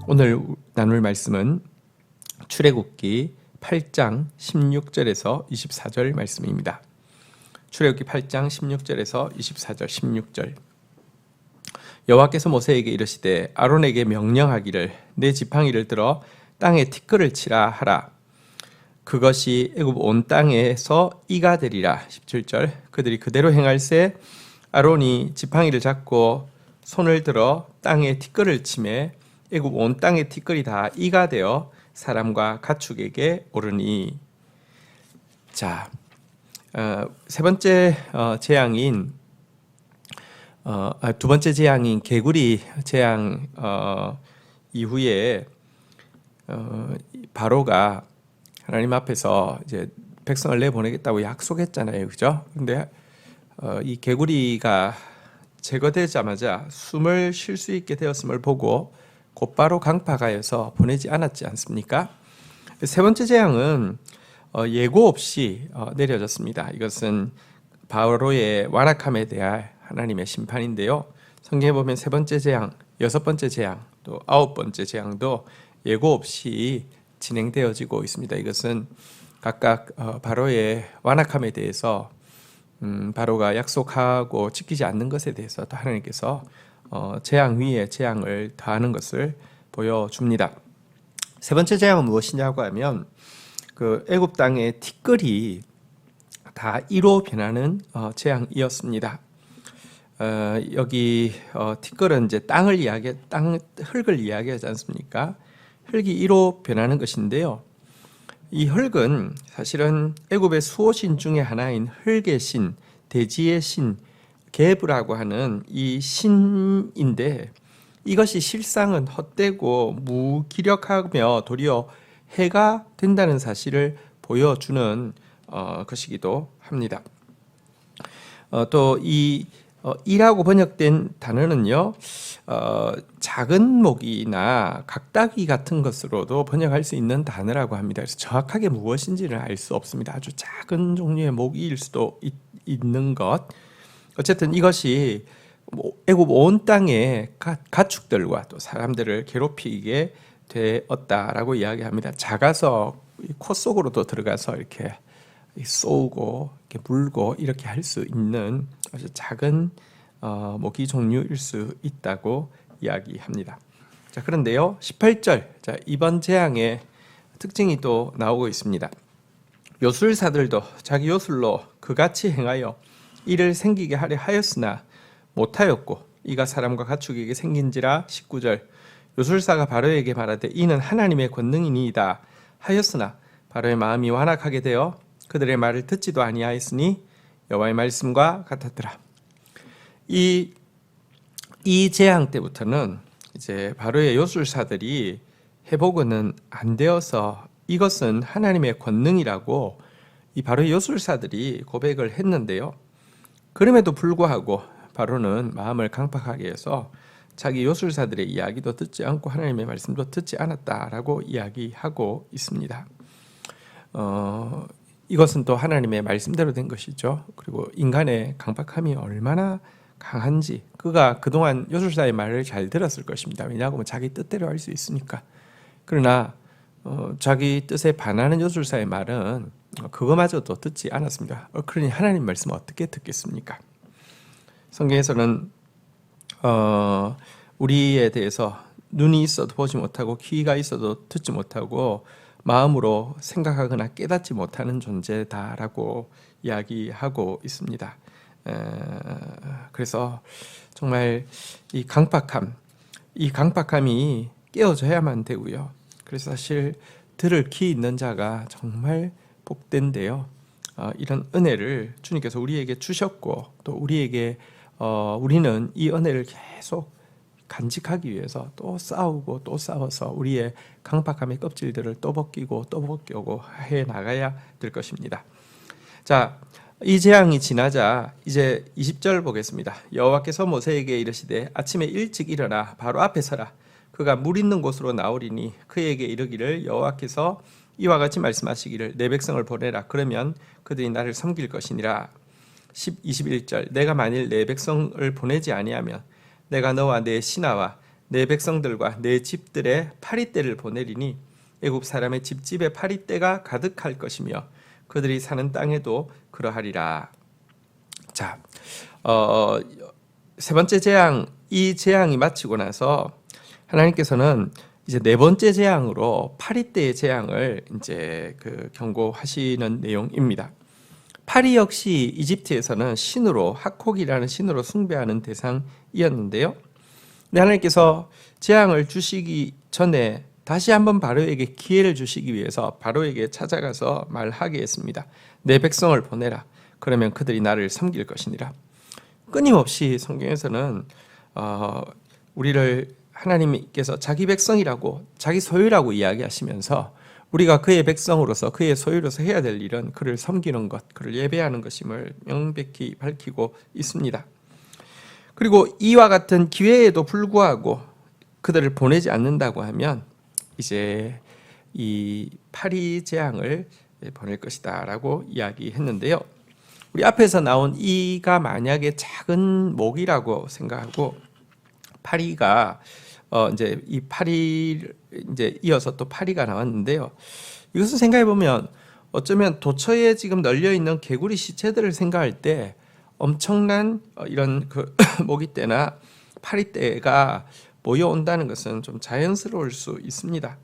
오늘 나눌 말씀은 출애굽기 8장 16절에서 24절 말씀입니다. 출애굽기 8장 16절에서 24절 16절. 여호와께서 모세에게 이르시되 아론에게 명령하기를 내 지팡이를 들어 땅에 티끌을 치라 하라. 그것이 애굽 온 땅에서 이가 되리라. 17절. 그들이 그대로 행할세 아론이 지팡이를 잡고 손을 들어 땅에 티끌을 치매 애굽 온 땅의 티끌이 다 이가 되어 사람과 가축에게 오르니. 자, 세 번째 재앙인 두 번째 재앙인 개구리 재앙 이후에 바로가 하나님 앞에서 이제 백성을 내보내겠다고 약속했잖아요, 그죠? 근데 이 개구리가 제거되자마자 숨을 쉴 수 있게 되었음을 보고 곧바로 강파가여서 보내지 않았지 않습니까? 세 번째 재앙은 예고 없이 내려졌습니다. 이것은 바로의 완악함에 대한 하나님의 심판인데요. 성경에 보면 세 번째 재앙, 여섯 번째 재앙, 또 아홉 번째 재앙도 예고 없이 진행되어지고 있습니다. 이것은 각각 바로의 완악함에 대해서 바로가 약속하고 지키지 않는 것에 대해서 또 하나님께서 재앙 위에 재앙을 더하는 것을 보여줍니다. 세 번째 재앙은 무엇이냐고 하면 그 애굽 땅의 티끌이 다 이로 변하는 재앙이었습니다. 여기 티끌은 이제 땅 흙을 이야기하지 않습니까? 흙이 이로 변하는 것인데요. 이 흙은 사실은 애굽의 수호신 중에 하나인 흙의 신, 대지의 신 게브라고 하는 이 신인데, 이것이 실상은 헛되고 무기력하며 도리어 해가 된다는 사실을 보여주는 것이기도 합니다. 또 이 이라고 번역된 단어는요, 작은 모기나 각다기 같은 것으로도 번역할 수 있는 단어라고 합니다. 그래서 정확하게 무엇인지를 알 수 없습니다. 아주 작은 종류의 모기일 수도 있는 것. 어쨌든 이것이 애굽 온 땅의 가축들과 또 사람들을 괴롭히게 되었다라고 이야기합니다. 작아서 코 속으로도 들어가서 이렇게 쏘고 이렇게 물고 이렇게 할 수 있는 아주 작은 모기 종류일 수 있다고 이야기합니다. 자, 그런데요, 18절. 자, 이번 재앙의 특징이 또 나오고 있습니다. 요술사들도 자기 요술로 그같이 행하여 이를 생기게 하려 하였으나 못하였고 이가 사람과 가축에게 생긴지라. 19절. 요술사가 바로에게 말하되 이는 하나님의 권능이니이다 하였으나 바로의 마음이 완악하게 되어 그들의 말을 듣지도 아니하였으니 여호와의 말씀과 같았더라. 이 재앙 때부터는 이제 바로의 요술사들이 회복은 안 되어서 이것은 하나님의 권능이라고 이 바로의 요술사들이 고백을 했는데요. 그럼에도 불구하고 바로는 마음을 강팍하게 해서 자기 요술사들의 이야기도 듣지 않고 하나님의 말씀도 듣지 않았다라고 이야기하고 있습니다. 이것은 또 하나님의 말씀대로 된 것이죠. 그리고 인간의 강박함이 얼마나 강한지, 그가 그동안 요술사의 말을 잘 들었을 것입니다. 왜냐하면 자기 뜻대로 할 수 있으니까. 그러나 자기 뜻에 반하는 요술사의 말은 그거마저도 듣지 않았습니다. 그러니 하나님 말씀 어떻게 듣겠습니까? 성경에서는 우리에 대해서 눈이 있어도 보지 못하고 귀가 있어도 듣지 못하고 마음으로 생각하거나 깨닫지 못하는 존재다라고 이야기하고 있습니다. 그래서 정말 이 강박함이 깨어져야만 되고요. 그래서 사실 들을 귀 있는 자가 정말 복된데요. 이런 은혜를 주님께서 우리에게 주셨고 또 우리는 이 은혜를 계속 간직하기 위해서 또 싸우고 또 싸워서 우리의 강박함의 껍질들을 또 벗기고 해 나가야 될 것입니다. 자, 이 재앙이 지나자 이제 20절 보겠습니다. 여호와께서 모세에게 이르시되 아침에 일찍 일어나 바로 앞에 서라. 그가 물 있는 곳으로 나오리니 그에게 이르기를 여호와께서 이와 같이 말씀하시기를 내 백성을 보내라. 그러면 그들이 나를 섬길 것이니라. 21절. 내가 만일 내 백성을 보내지 아니하면 내가 너와 내 신하와 내 백성들과 내 집들의 파리떼를 보내리니 애굽 사람의 집집에 파리떼가 가득할 것이며 그들이 사는 땅에도 그러하리라. 자, 세 번째 재앙, 이 재앙이 마치고 나서 하나님께서는 이제 네 번째 재앙으로 파리떼의 재앙을 이제 경고하시는 내용입니다. 파리 역시 이집트에서는 신으로 하콕이라는 신으로 숭배하는 대상이었는데요. 근데 하나님께서 재앙을 주시기 전에 다시 한번 바로에게 기회를 주시기 위해서 바로에게 찾아가서 말하게 했습니다. 내 백성을 보내라. 그러면 그들이 나를 섬길 것이니라. 끊임없이 성경에서는 우리를 하나님께서 자기 백성이라고 자기 소유라고 이야기하시면서 우리가 그의 백성으로서 그의 소유로서 해야 될 일은 그를 섬기는 것, 그를 예배하는 것임을 명백히 밝히고 있습니다. 그리고 이와 같은 기회에도 불구하고 그들을 보내지 않는다고 하면 이제 이 파리 재앙을 보낼 것이다 라고 이야기했는데요. 우리 앞에서 나온 이가 만약에 작은 목이라고 생각하고 파리가 이제 이 파리 이제 이어서 또 파리가 나왔는데요. 이것을 생각해 보면 어쩌면 도처에 지금 널려 있는 개구리 시체들을 생각할 때 엄청난 이런 모기떼나 파리떼가 모여온다는 것은 좀 자연스러울 수 있습니다.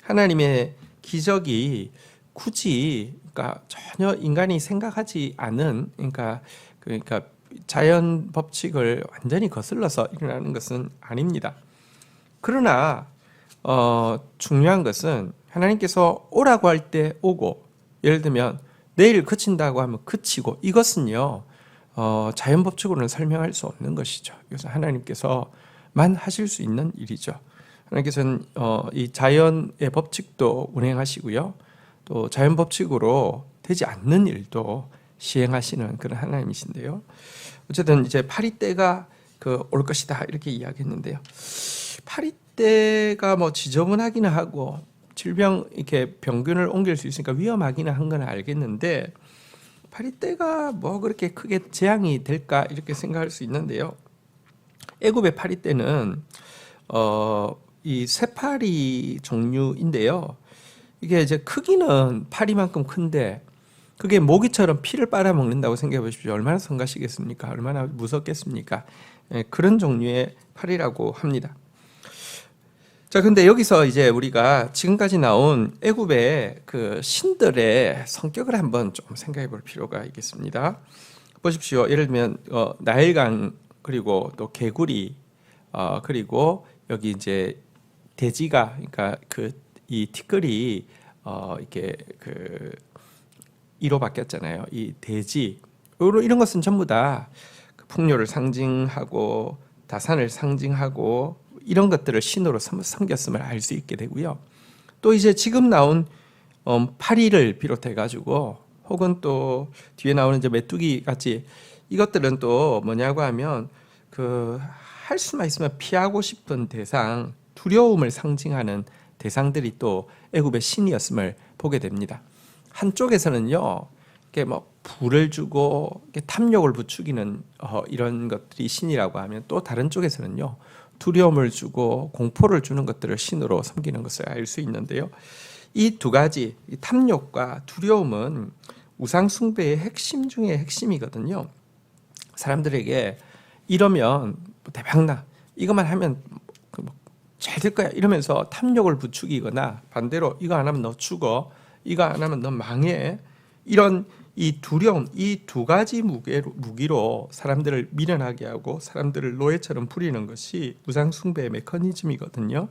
하나님의 기적이 굳이 그러니까 전혀 인간이 생각하지 않은 그러니까 자연 법칙을 완전히 거슬러서 일어나는 것은 아닙니다. 그러나 중요한 것은 하나님께서 오라고 할 때 오고 예를 들면 내일 그친다고 하면 그치고 이것은요 자연 법칙으로는 설명할 수 없는 것이죠. 그래서 하나님께서만 하실 수 있는 일이죠. 하나님께서는 이 자연의 법칙도 운행하시고요. 또 자연 법칙으로 되지 않는 일도 시행하시는 그런 하나님이신데요. 어쨌든 이제 파리떼가 올 것이다 이렇게 이야기했는데요. 파리떼가 뭐 지저분하기는 하고 질병 이렇게 병균을 옮길 수 있으니까 위험하기는 한 건 알겠는데 파리떼가 뭐 그렇게 크게 재앙이 될까 이렇게 생각할 수 있는데요. 애굽의 파리떼는 이 새파리 종류인데요. 이게 이제 크기는 파리만큼 큰데 그게 모기처럼 피를 빨아먹는다고 생각해 보십시오. 얼마나 성가시겠습니까? 얼마나 무섭겠습니까? 그런 종류의 파리라고 합니다. 자, 근데 여기서 이제 우리가 지금까지 나온 애굽의 신들의 성격을 한번 좀 생각해 볼 필요가 있겠습니다. 보십시오. 예를 들면 나일강 그리고 또 개구리 그리고 여기 이제 돼지가 그러니까 이 티끌이 이렇게 이로 바뀌었잖아요. 이 돼지 이런 것은 전부 다 풍요를 상징하고 다산을 상징하고 이런 것들을 신으로 섬겼음을 알 수 있게 되고요. 또 이제 지금 나온 파리를 비롯해 가지고 혹은 또 뒤에 나오는 이제 메뚜기 같이 이것들은 또 뭐냐고 하면 할 수만 있으면 피하고 싶은 대상, 두려움을 상징하는 대상들이 또 애굽의 신이었음을 보게 됩니다. 한쪽에서는요, 이렇게 뭐 불을 주고 탐욕을 부추기는 이런 것들이 신이라고 하면 또 다른 쪽에서는요, 두려움을 주고 공포를 주는 것들을 신으로 섬기는 것을 알 수 있는데요. 이 두 가지 탐욕과 두려움은 우상 숭배의 핵심 중의 핵심이거든요. 사람들에게 이러면 대박나, 이것만 하면 잘 될 거야 이러면서 탐욕을 부추기거나 반대로 이거 안 하면 너 죽어, 이거 안 하면 너 망해, 이런 이 두려움, 이 두 가지 무기로 사람들을 미련하게 하고 사람들을 노예처럼 부리는 것이 우상 숭배의 메커니즘이거든요.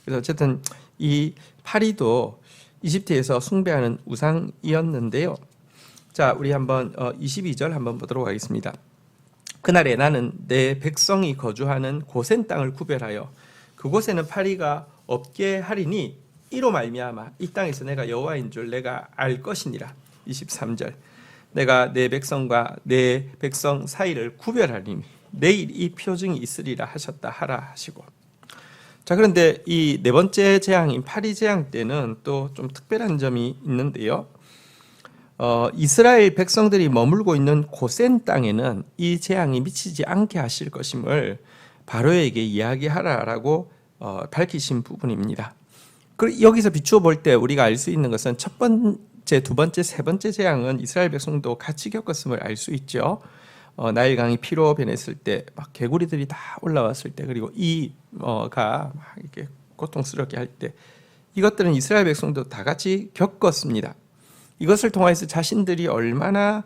그래서 어쨌든 이 파리도 이집트에서 숭배하는 우상이었는데요. 자, 우리 한번 22절 한번 보도록 하겠습니다. 그날에 나는 내 백성이 거주하는 고센 땅을 구별하여 그곳에는 파리가 없게 하리니 이로 말미암아 이 땅에서 내가 여호와인 줄 내가 알 것이니라. 23절 내가 내 백성과 내 백성 사이를 구별하리니 내일 이 표징이 있으리라 하셨다 하라 하시고. 자, 그런데 이 네 번째 재앙인 파리 재앙 때는 또 좀 특별한 점이 있는데요. 이스라엘 백성들이 머물고 있는 고센 땅에는 이 재앙이 미치지 않게 하실 것임을 바로에게 이야기하라라고 밝히신 부분입니다. 여기서 비추어 볼 때 우리가 알 수 있는 것은 첫 번째, 두 번째, 세 번째 재앙은 이스라엘 백성도 같이 겪었음을 알 수 있죠. 나일강이 피로 변했을 때, 막 개구리들이 다 올라왔을 때, 그리고 이가 막 이렇게 고통스럽게 할 때, 이것들은 이스라엘 백성도 다 같이 겪었습니다. 이것을 통해서 자신들이 얼마나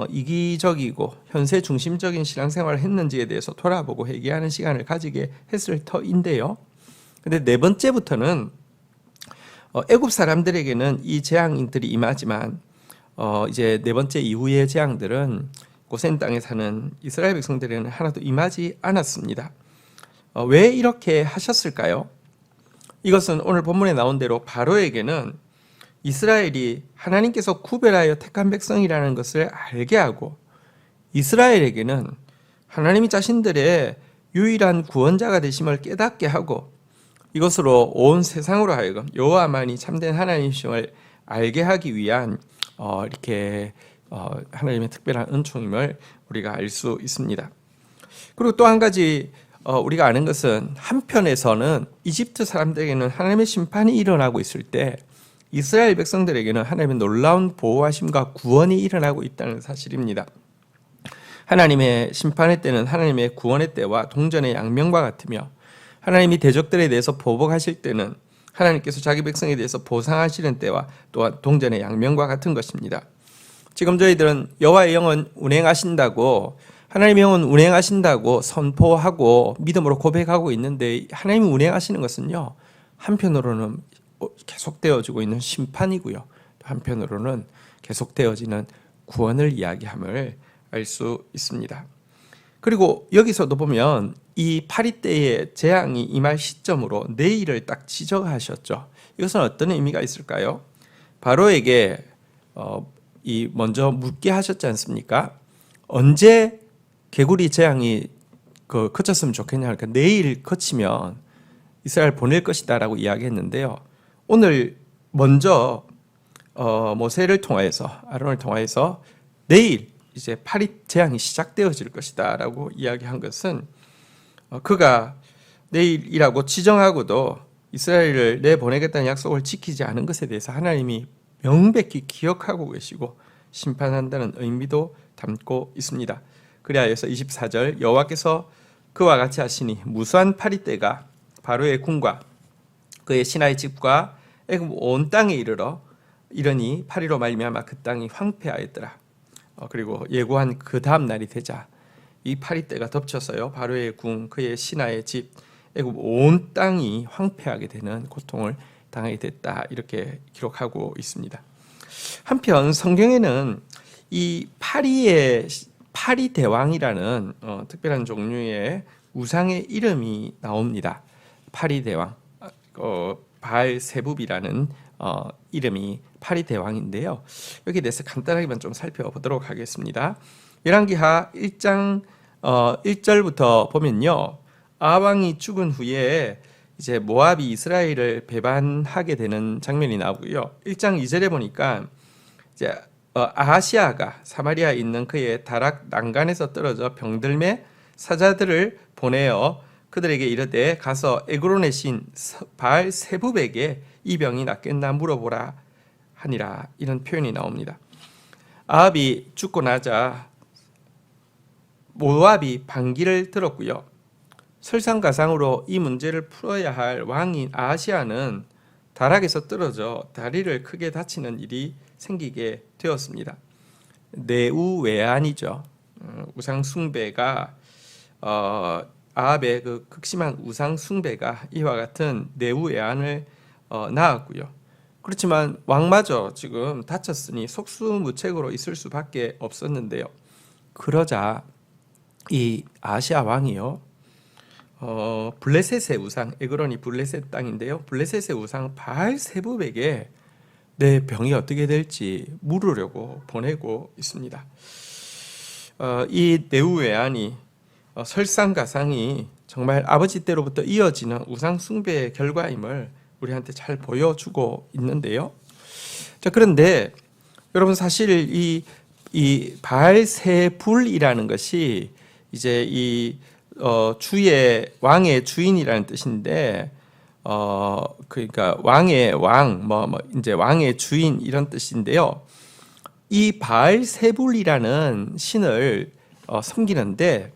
이기적이고 현세 중심적인 신앙생활을 했는지에 대해서 돌아보고 회개하는 시간을 가지게 했을 터인데요. 근데 네 번째부터는 애굽 사람들에게는 이 재앙들이 임하지만 이제 네 번째 이후의 재앙들은 고센 땅에 사는 이스라엘 백성들에게는 하나도 임하지 않았습니다. 왜 이렇게 하셨을까요? 이것은 오늘 본문에 나온 대로 바로에게는 이스라엘이 하나님께서 구별하여 택한 백성이라는 것을 알게 하고, 이스라엘에게는 하나님이 자신들의 유일한 구원자가 되심을 깨닫게 하고, 이것으로 온 세상으로 하여금 여호와만이 참된 하나님이심을 알게 하기 위한 이렇게 하나님의 특별한 은총임을 우리가 알 수 있습니다. 그리고 또 한 가지 우리가 아는 것은, 한편에서는 이집트 사람들에게는 하나님의 심판이 일어나고 있을 때 이스라엘 백성들에게는 하나님의 놀라운 보호하심과 구원이 일어나고 있다는 사실입니다. 하나님의 심판의 때는 하나님의 구원의 때와 동전의 양면과 같으며, 하나님이 대적들에 대해서 보복하실 때는 하나님께서 자기 백성에 대해서 보상하시는 때와 또한 동전의 양면과 같은 것입니다. 지금 저희들은 여호와의 영은 운행하신다고, 하나님의 영은 운행하신다고 선포하고 믿음으로 고백하고 있는데, 하나님이 운행하시는 것은요, 한편으로는 계속되어지고 있는 심판이고요, 한편으로는 계속되어지는 구원을 이야기함을 알 수 있습니다. 그리고 여기서도 보면 이 파리 때의 재앙이 임할 시점으로 내일을 딱 지적하셨죠. 이것은 어떤 의미가 있을까요? 바로에게 먼저 묻게 하셨지 않습니까? 언제 개구리 재앙이 그쳤으면 좋겠냐 하니까 내일 그치면 이스라엘 보낼 것이다라고 이야기했는데요. 오늘 먼저 모세를 통하여서, 아론을 통하여서 내일 이제 파리 재앙이 시작되어질 것이다라고 이야기한 것은, 그가 내일이라고 지정하고도 이스라엘을 내보내겠다는 약속을 지키지 않은 것에 대해서 하나님이 명백히 기억하고 계시고 심판한다는 의미도 담고 있습니다. 그리하여서 24절, 여호와께서 그와 같이 하시니 무수한 파리떼가 바로의 궁과 그의 신하의 집과 애굽 온 땅에 이르니 파리로 말미암아 그 땅이 황폐하였더라. 그리고 예고한 그 다음 날이 되자 이 파리떼가 덮쳐서요, 바로의 궁, 그의 신하의 집, 애굽 온 땅이 황폐하게 되는 고통을 당하게 됐다, 이렇게 기록하고 있습니다. 한편 성경에는 이 파리 대왕이라는 특별한 종류의 우상의 이름이 나옵니다. 파리 대왕, 바알세붑이라는 이름이 파리 대왕인데요. 여기에 대해서 간단하게만 좀 살펴보도록 하겠습니다. 열왕기하 1장 1절부터 보면요, 아왕이 죽은 후에 이제 모압이 이스라엘을 배반하게 되는 장면이 나오고요. 1장 2절에 보니까 이제 아하시아가 사마리아에 있는 그의 다락 난간에서 떨어져 병들매 사자들을 보내어 그들에게 이르되 가서 에그론의 신 바알세붑에게 이 병이 낫겠나 물어보라 하니라, 이런 표현이 나옵니다. 아합이 죽고 나자 모압이 반기를 들었고요. 설상가상으로 이 문제를 풀어야 할 왕인 아하시아는 다락에서 떨어져 다리를 크게 다치는 일이 생기게 되었습니다. 내우외환이죠. 우상 숭배가 아합의 그 극심한 우상 숭배가 이와 같은 내우외환을 낳았고요. 그렇지만 왕마저 지금 다쳤으니 속수무책으로 있을 수밖에 없었는데요. 그러자 이 아시아 왕이요, 블레셋의 우상, 에그론이 블레셋 땅인데요, 블레셋의 우상 바알세붑에게 내 병이 어떻게 될지 물으려고 보내고 있습니다. 이 내우외환이 설상가상이 정말 아버지 때로부터 이어지는 우상 숭배의 결과임을 우리한테 잘 보여주고 있는데요. 자, 그런데 여러분, 사실 이 바알세불이라는 것이 이제 이 주의 왕의 주인이라는 뜻인데 그러니까 왕의 왕, 이제 왕의 주인 이런 뜻인데요. 이 바알세불이라는 신을 섬기는데,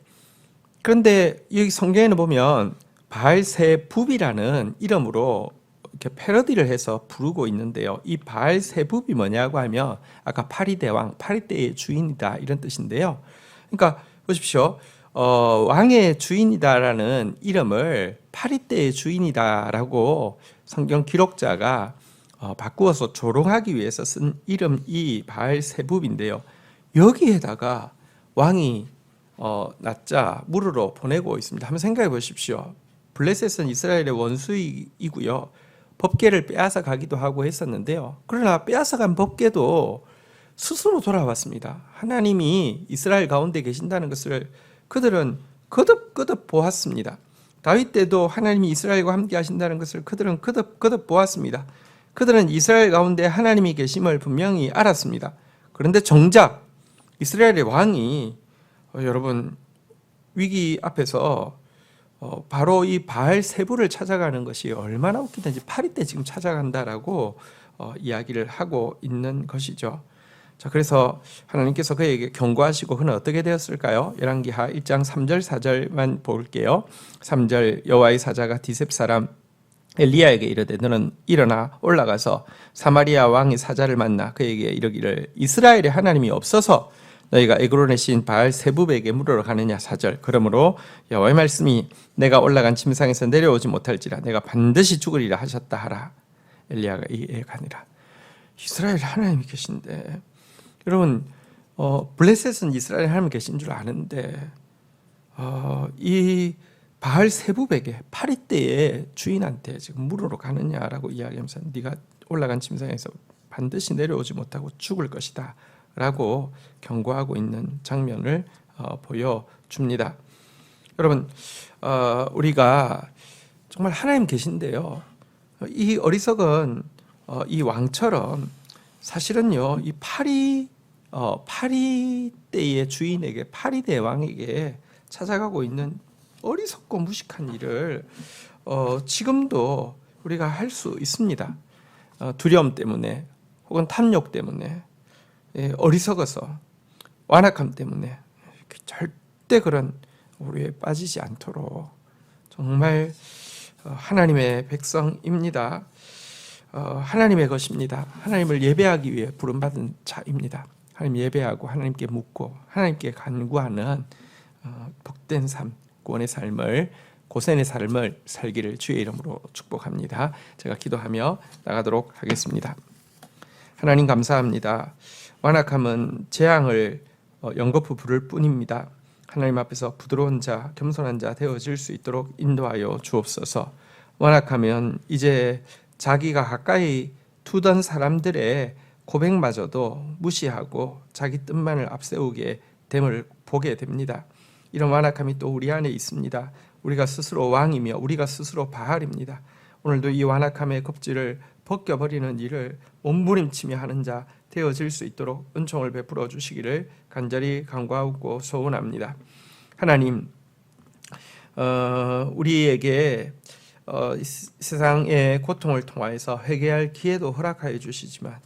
그런데 여기 성경에는 보면 바알세붑이라는 이름으로 이렇게 패러디를 해서 부르고 있는데요. 이 바알세붑이 뭐냐고 하면 아까 파리대왕, 파리대의 주인이다 이런 뜻인데요. 그러니까 보십시오. 왕의 주인이다라는 이름을 파리대의 주인이다라고 성경 기록자가 바꾸어서 조롱하기 위해서 쓴 이름이 바알세붑인데요. 여기에다가 왕이 낳자 물으러 보내고 있습니다. 한번 생각해 보십시오. 블레셋은 이스라엘의 원수이고요. 법궤를 빼앗아 가기도 하고 했었는데요. 그러나 빼앗아 간 법궤도 스스로 돌아왔습니다. 하나님이 이스라엘 가운데 계신다는 것을 그들은 거듭 보았습니다. 다윗 때도 하나님이 이스라엘과 함께 하신다는 것을 그들은 거듭 보았습니다. 그들은 이스라엘 가운데 하나님이 계심을 분명히 알았습니다. 그런데 정작 이스라엘의 왕이 여러분 위기 앞에서 바로 이 바알세불을 찾아가는 것이 얼마나 웃기든지 파리떼 지금 찾아간다라고 이야기를 하고 있는 것이죠. 자, 그래서 하나님께서 그에게 경고하시고 그는 어떻게 되었을까요? 열왕기하 1장 3절 4절만 볼게요. 3절 여호와의 사자가 디셉 사람 엘리야에게 이르되 너는 일어나 올라가서 사마리아 왕의 사자를 만나 그에게 이르기를 이스라엘에 하나님이 없어서 너희가 에그론의 시인 바알세붑에게 물으러 가느냐. 4절 그러므로 여호와의 말씀이 내가 올라간 침상에서 내려오지 못할지라 내가 반드시 죽으리라 하셨다 하라. 엘리야가 이에 가니라. 이스라엘 하나님이 계신데 여러분 블레셋은 이스라엘 하나님 계신 줄 아는데 이 바알세붑에게 파리떼의 주인한테 지금 물으러 가느냐라고 이야기하면서 네가 올라간 침상에서 반드시 내려오지 못하고 죽을 것이다 라고 경고하고 있는 장면을 보여줍니다. 여러분 우리가 정말 하나님 계신데요, 이 어리석은 이 왕처럼 사실은요 이 파리떼의 주인에게 파리대 왕에게 찾아가고 있는 어리석고 무식한 일을 지금도 우리가 할 수 있습니다. 두려움 때문에 혹은 탐욕 때문에 어리석어서 완악함 때문에 절대 그런 오류에 빠지지 않도록 정말 하나님의 백성입니다. 하나님의 것입니다. 하나님을 예배하기 위해 부름받은 자입니다. 하나님 예배하고 하나님께 묻고 하나님께 간구하는 복된 삶, 구원의 삶을, 고센의 삶을 살기를 주의 이름으로 축복합니다. 제가 기도하며 나가도록 하겠습니다. 하나님 감사합니다. 완악함은 재앙을 연거푸 부를 뿐입니다. 하나님 앞에서 부드러운 자, 겸손한 자 되어질 수 있도록 인도하여 주옵소서. 완악하면 이제 자기가 가까이 두던 사람들의 고백마저도 무시하고 자기 뜻만을 앞세우게 됨을 보게 됩니다. 이런 완악함이 또 우리 안에 있습니다. 우리가 스스로 왕이며 우리가 스스로 바알입니다. 오늘도 이 완악함의 겁질을 벗겨버리는 일을 몸부림치며 하는 자 되어질 수 있도록 은총을 베풀어 주시기를 간절히 간구하고 소원합니다. 하나님, 우리에게 세상의 고통을 통하여서 회개할 기회도 허락하여 주시지만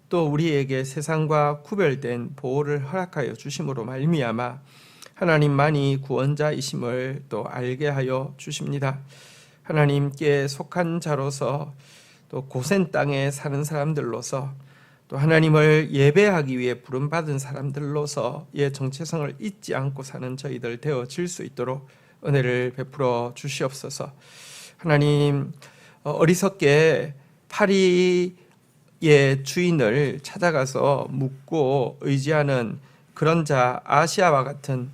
또 우리에게 세상과 구별된 보호를 허락하여 주심으로 말미암아 하나님만이 구원자이심을 또 알게 하여 주십니다. 하나님께 속한 자로서 또 고센 땅에 사는 사람들로서 또 하나님을 예배하기 위해 부름받은 사람들로서의 정체성을 잊지 않고 사는 저희들 되어질 수 있도록 은혜를 베풀어 주시옵소서. 하나님, 어리석게 파리의 주인을 찾아가서 묻고 의지하는 그런 자, 아시아와 같은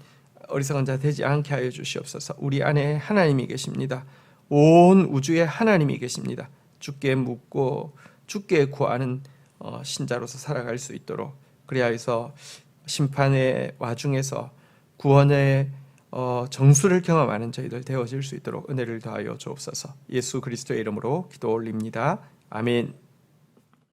어리석은 자 되지 않게 하여 주시옵소서. 우리 안에 하나님이 계십니다. 온 우주에 하나님이 계십니다. 주께 묻고 주께 구하는 신자로서 살아갈 수 있도록, 그리하여서 심판의 와중에서 구원의 정수를 경험하는 저희들 되어질 수 있도록 은혜를 더하여 주옵소서. 예수 그리스도의 이름으로 기도 올립니다. 아멘.